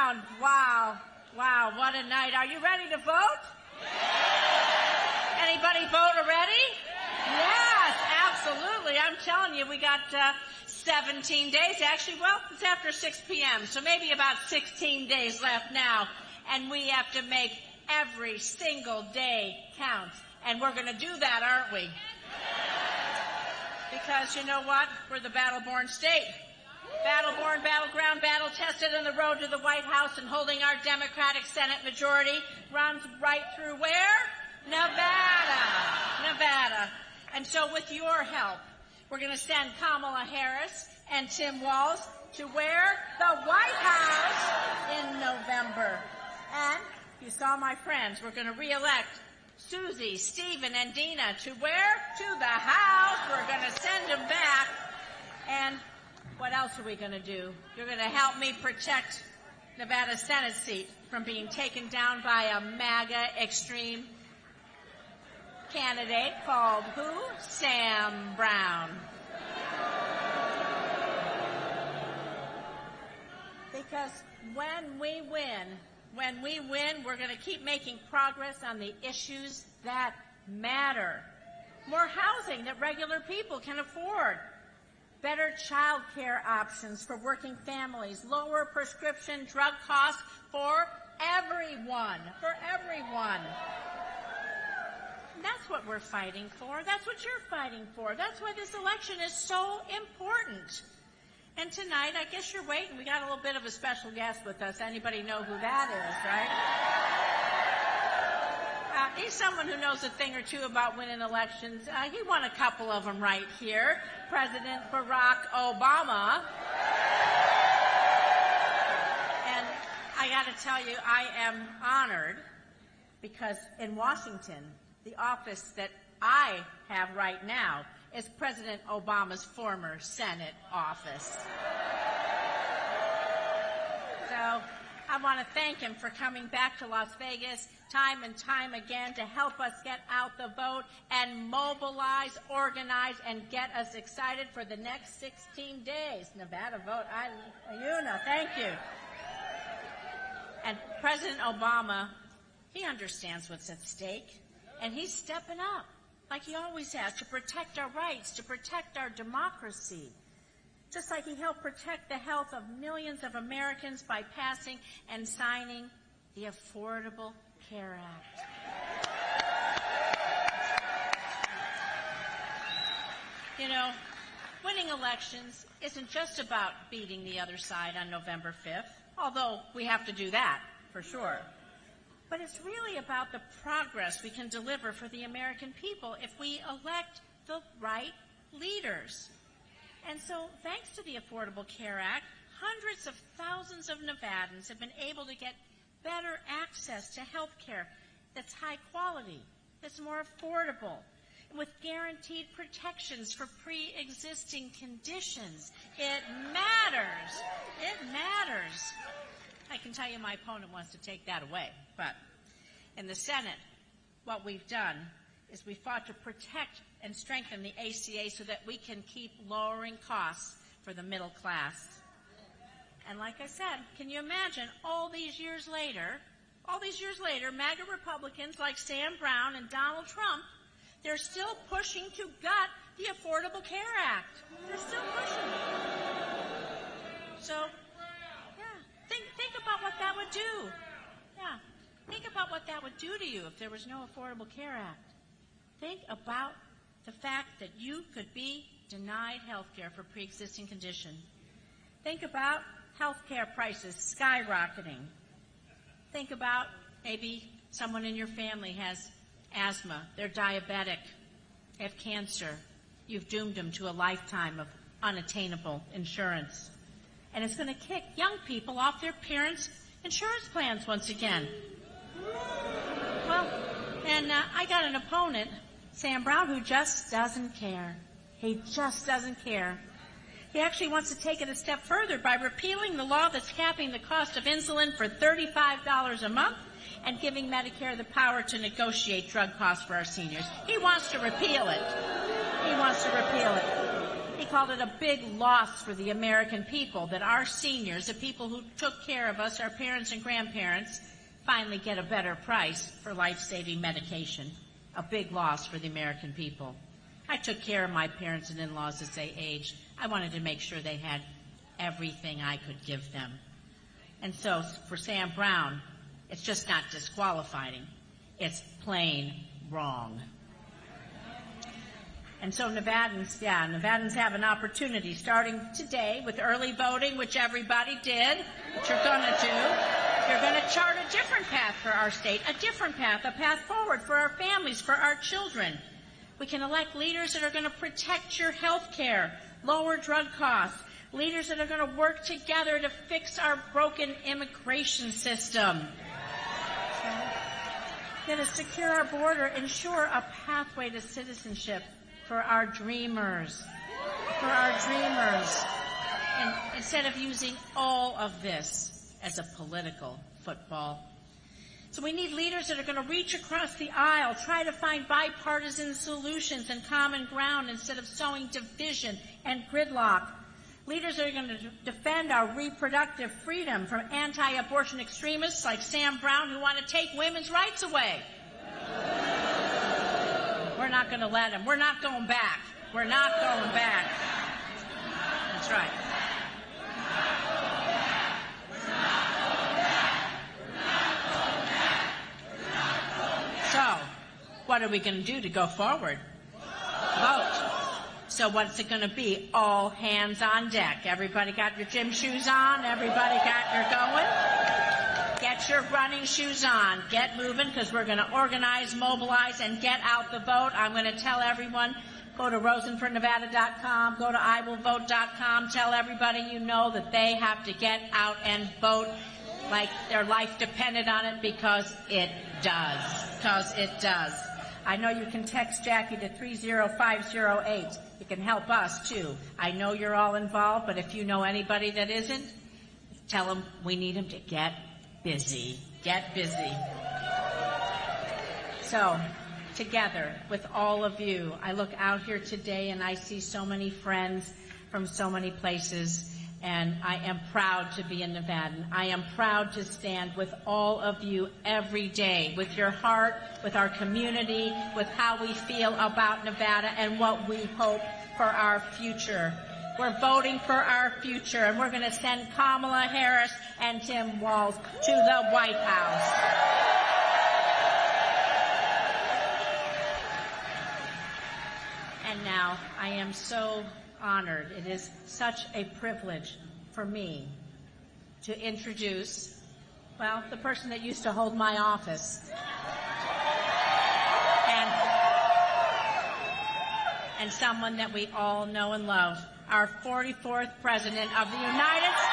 Brown. Wow. Wow, what a night. Are you ready to vote? Anybody vote already? Yes, absolutely. I'm telling you, we got 17 days. Actually, well, it's after 6 p.m., so maybe about 16 days left now. And we have to make every single day count. And we're going to do that, aren't we? Because you know what? We're the battle-born state. Battle-born, battleground, battle-tested on the road to the White House, and holding our Democratic Senate majority runs right through where? Nevada. Nevada. And so with your help, we're going to send Kamala Harris and Tim Walz to where? The White House in November. And you saw my friends. We're going to re-elect Susie, Stephen, and Dina to where? To the House. We're going to send them back. And what else are we going to do? You're going to help me protect Nevada's Senate seat from being taken down by a MAGA extreme candidate called who? Sam Brown. Because when we win, we're going to keep making progress on the issues that matter. More housing that regular people can afford. Better child care options for working families. Lower prescription drug costs for everyone. For everyone. And that's what we're fighting for. That's what you're fighting for. That's why this election is so important. And tonight, I guess you're waiting. We got a little bit of a special guest with us. Anybody know who that is, right? He's someone who knows a thing or two about winning elections. He won a couple of them right here. President Barack Obama. And I got to tell you, I am honored because in Washington, the office that I have right now is President Obama's former Senate office. So I want to thank him for coming back to Las Vegas time and time again to help us get out the vote and mobilize, organize, and get us excited for the next 16 days. Nevada vote, thank you. And President Obama, he understands what's at stake, and he's stepping up, like he always has, to protect our rights, to protect our democracy. Just like he helped protect the health of millions of Americans by passing and signing the Affordable Care Act. You know, winning elections isn't just about beating the other side on November 5th, although we have to do that for sure. But it's really about the progress we can deliver for the American people if we elect the right leaders. And so, thanks to the Affordable Care Act, hundreds of thousands of Nevadans have been able to get better access to health care that's high quality, that's more affordable, with guaranteed protections for pre-existing conditions. It matters. It matters. I can tell you my opponent wants to take that away. But in the Senate, what we've done is we fought to protect and strengthen the ACA so that we can keep lowering costs for the middle class. And like I said, can you imagine all these years later, MAGA Republicans like Sam Brown and Donald Trump, they're still pushing to gut the Affordable Care Act. They're still pushing. So, yeah, think about what that would do. Yeah, think about what that would do to you if there was no Affordable Care Act. Think about the fact that you could be denied health care for pre-existing condition. Think about health care prices skyrocketing. Think about maybe someone in your family has asthma, they're diabetic, they have cancer. You've doomed them to a lifetime of unattainable insurance. And it's going to kick young people off their parents' insurance plans once again. Well, and I got an opponent, Sam Brown, who just doesn't care. He just doesn't care. He actually wants to take it a step further by repealing the law that's capping the cost of insulin for $35 a month and giving Medicare the power to negotiate drug costs for our seniors. He wants to repeal it. He wants to repeal it. He called it a big loss for the American people that our seniors, the people who took care of us, our parents and grandparents, finally get a better price for life-saving medication. A big loss for the American people. I took care of my parents and in-laws as they aged. I wanted to make sure they had everything I could give them. And so for Sam Brown, it's just not disqualifying. It's plain wrong. And so Nevadans have an opportunity starting today with early voting, which everybody did, which you're going to do. You're going to chart a different path for our state, a different path, a path forward for our families, for our children. We can elect leaders that are going to protect your health care, lower drug costs, leaders that are going to work together to fix our broken immigration system. Going to secure our border, ensure a pathway to citizenship for our dreamers, and instead of using all of this as a political football. So we need leaders that are going to reach across the aisle, try to find bipartisan solutions and common ground instead of sowing division and gridlock. Leaders that are going to defend our reproductive freedom from anti-abortion extremists like Sam Brown who want to take women's rights away. We're not going to let them. We're not going back. We're not going back. That's right. So, what are we going to do to go forward? Vote. So what's it going to be? All hands on deck. Everybody got your gym shoes on? Everybody got your going? Get your running shoes on. Get moving because we're going to organize, mobilize, and get out the vote. I'm going to tell everyone, go to rosenfornevada.com, go to iwillvote.com, tell everybody you know that they have to get out and vote like their life depended on it because it does. Because it does. I know you can text Jackie to 30508. You can help us, too. I know you're all involved, but if you know anybody that isn't, tell them we need them to get busy. Get busy. So, together with all of you, I look out here today and I see so many friends from so many places, and I am proud to be a Nevadan. I am proud to stand with all of you every day, with your heart, with our community, with how we feel about Nevada and what we hope for our future. We're voting for our future, and we're going to send Kamala Harris and Tim Walz to the White House. And now, I am so honored. It is such a privilege for me to introduce, well, the person that used to hold my office. And someone that we all know and love, our 44th President of the United States.